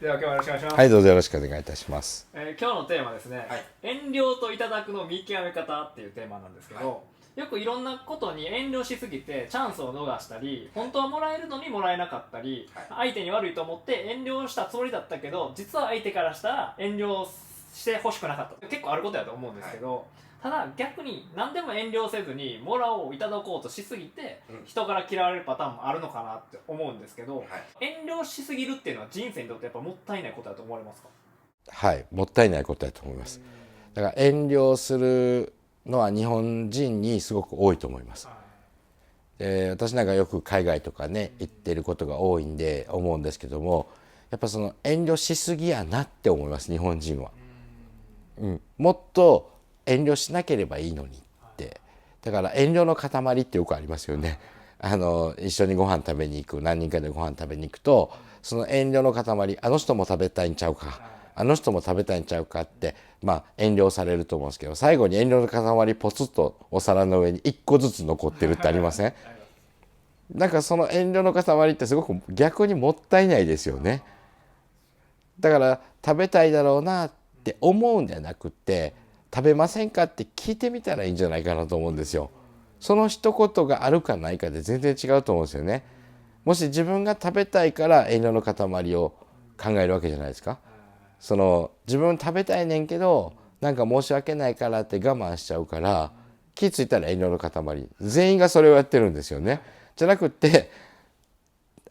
では今日はよろしくお願いします。はい、どうぞよろしくお願いいたします。今日のテーマですね、遠慮といただくの見極め方っていうテーマなんですけど、よくいろんなことに遠慮しすぎてチャンスを逃したり、本当はもらえるのにもらえなかったり、相手に悪いと思って遠慮したつもりだったけど、実は相手からしたら遠慮してほしくなかった、結構あることやと思うんですけど、ただ逆に何でも遠慮せずにもらおういただこうとしすぎて、人から嫌われるパターンもあるのかなって思うんですけど、遠慮しすぎるっていうのは人生にとってやっぱもったいないことだと思われますか？はい、もったいないことだと思います。だから遠慮するのは日本人にすごく多いと思います。私なんかよく海外とかね行ってることが多いんで思うんですけども、やっぱその遠慮しすぎやなって思います、日本人は。もっと遠慮しなければいいのにって。だから遠慮の塊ってよくありますよね。一緒にご飯食べに行く、何人かでご飯食べに行くと、その遠慮の塊、あの人も食べたいんちゃうか、あの人も食べたいんちゃうかって、遠慮されると思うんですけど、最後に遠慮の塊ポツッとお皿の上に1個ずつ残ってるってありません？なんかその遠慮の塊ってすごく逆にもったいないですよね。だから食べたいだろうなって思うんじゃなくて、食べませんかって聞いてみたらいいんじゃないかなと思うんですよ。その一言があるかないかで全然違うと思うんですよね。もし自分が食べたいから遠慮の塊を考えるわけじゃないですか。その自分食べたいねんけどなんか申し訳ないからって我慢しちゃうから、気づいたら遠慮の塊、全員がそれをやってるんですよね。じゃなくって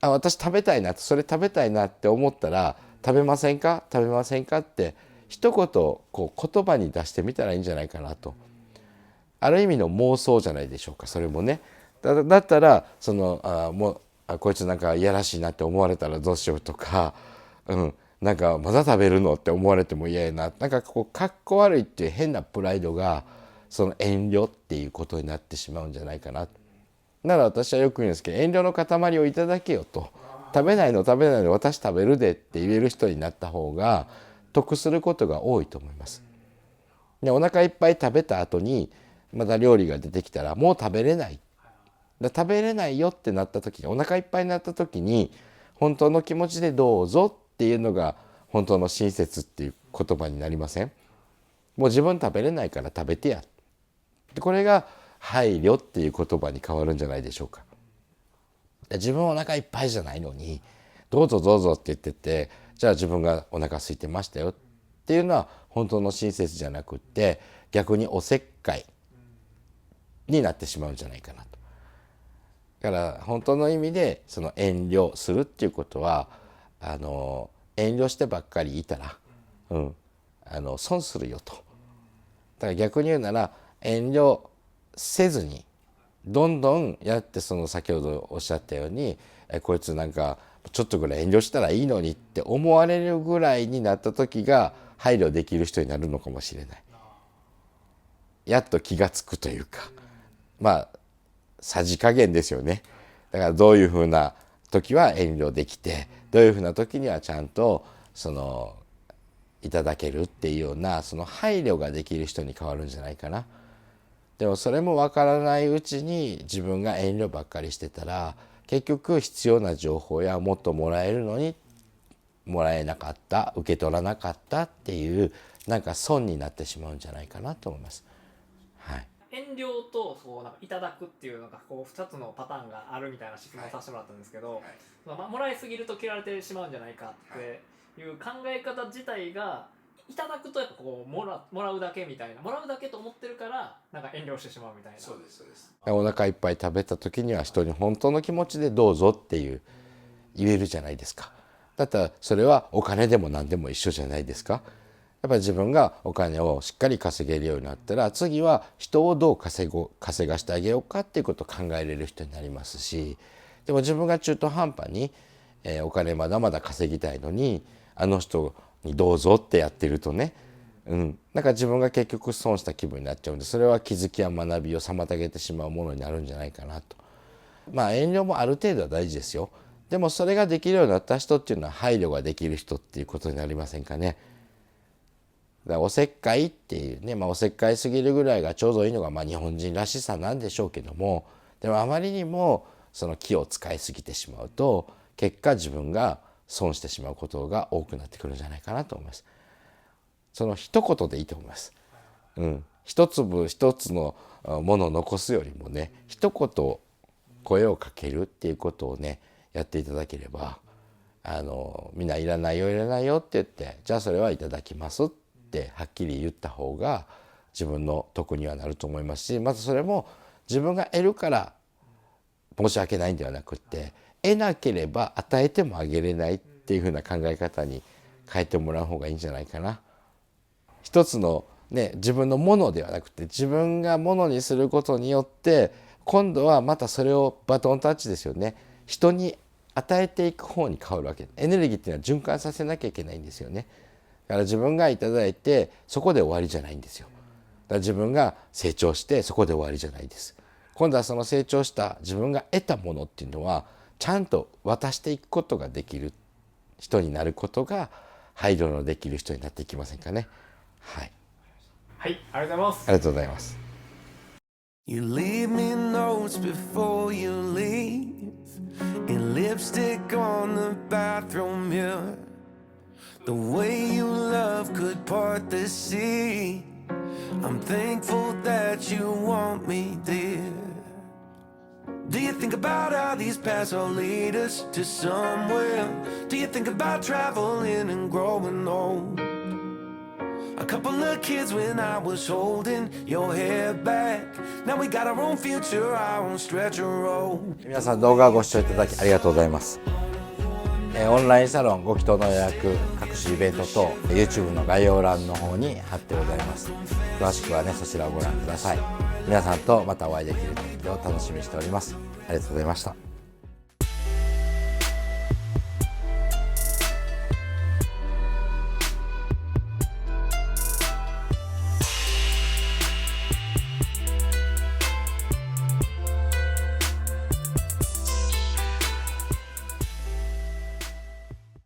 私食べたいな、それ食べたいなって思ったら、食べませんか食べませんかって一言こう言葉に出してみたらいいんじゃないかなと。ある意味の妄想じゃないでしょうか、それもね。だったらそのこいつなんかいやらしいなって思われたらどうしようとか、なんかまだ食べるのって思われても嫌やな、なんかこうかっこ悪いっていう変なプライドがその遠慮っていうことになってしまうんじゃないかな。なら私はよく言うんですけど、遠慮の塊をいただけよと。食べないの食べないの私食べるでって言える人になった方が得することが多いと思います。でお腹いっぱい食べた後にまた料理が出てきたらもう食べれない、食べれないよってなった時に、お腹いっぱいになった時に本当の気持ちでどうぞっていうのが本当の親切っていう言葉になりません？もう自分食べれないから食べてや、でこれが配慮っていう言葉に変わるんじゃないでしょうか。自分お腹いっぱいじゃないのにどうぞどうぞって言ってて、じゃあ自分がお腹空いてましたよっていうのは本当の親切じゃなくって、逆におせっかいになってしまうんじゃないかなと。だから本当の意味でその遠慮するっていうことは、遠慮してばっかりいたら、損するよと。だから逆に言うなら遠慮せずにどんどんやって、その先ほどおっしゃったようにこいつなんかちょっとぐらい遠慮したらいいのにって思われるぐらいになった時が配慮できる人になるのかもしれない。やっと気が付くというか、さじ加減ですよね。だからどういうふうな時は遠慮できて、どういうふうな時にはちゃんとそのいただけるっていうような、その配慮ができる人に変わるんじゃないかな。でもそれも分からないうちに自分が遠慮ばっかりしてたら、結局必要な情報やもっともらえるのにもらえなかった、受け取らなかったっていうなんか損になってしまうんじゃないかなと思います。はい。遠慮とそうなんかいただくっていうのがこう2つのパターンがあるみたいな質問をさせてもらったんですけど、もらいすぎると嫌われてしまうんじゃないかっていう考え方自体が、いただくとやっぱこうもらうだけみたいな、もらうだけと思ってるからなんか遠慮してしまうみたいな。そうですそうです。お腹いっぱい食べた時には人に本当の気持ちでどうぞっていう言えるじゃないですか。だったらそれはお金でも何でも一緒じゃないですか。やっぱり自分がお金をしっかり稼げるようになったら、次は人をどう稼がしてあげようかっていうことを考えれる人になりますし、でも自分が中途半端に、お金まだまだ稼ぎたいのにあの人にどうぞってやってるとね、なんか自分が結局損した気分になっちゃうんで、それは気づきや学びを妨げてしまうものになるんじゃないかなと。遠慮もある程度は大事ですよ。でもそれができるようになった人っていうのは配慮ができる人っていうことになりませんかね。だからおせっかいっていうね、おせっかいすぎるぐらいがちょうどいいのが日本人らしさなんでしょうけども、でもあまりにもその気を使いすぎてしまうと結果自分が損してしまうことが多くなってくるんじゃないかなと思います。その一言でいいと思います。一粒一つのものを残すよりもね、一言声をかけるっていうことをねやっていただければ、みんないらないよいらないよって言って、じゃあそれはいただきますってはっきり言った方が自分の得にはなると思いますし、まずそれも自分が得るから申し訳ないんではなくって、得なければ与えてもあげれないっていうふうな考え方に変えてもらう方がいいんじゃないかな。一つのね、自分のものではなくて、自分がものにすることによって今度はまたそれをバトンタッチですよね、人に与えていく方に変わるわけ。エネルギーっていうのは循環させなきゃいけないんですよね。だから自分がいただいてそこで終わりじゃないんですよ。だから自分が成長してそこで終わりじゃないです。今度はその成長した自分が得たものっていうのはちゃんと渡していくことができる人になることが配慮のできる人になっていきませんかね。はい。はい、ありがとうございます。ありがとうございます。You leave me notes before you leave, and lipstick on the bathroom mirror. The way you love could part the sea. I'm thankful that you want me, dear. Do you think about how these paths all lead us to somewhere? Do you think about traveling and growing old? A couple of kids when I was holding your hair back. Now we got our own future, our own stretch of road. 皆さん動画をご視聴いただきありがとうございます。オンラインサロンご祈祷の予約、各種イベントと YouTube の概要欄の方に貼ってございます。詳しくはね、そちらをご覧ください。皆さんとまたお会いできる時を楽しみにしております。ありがとうございました。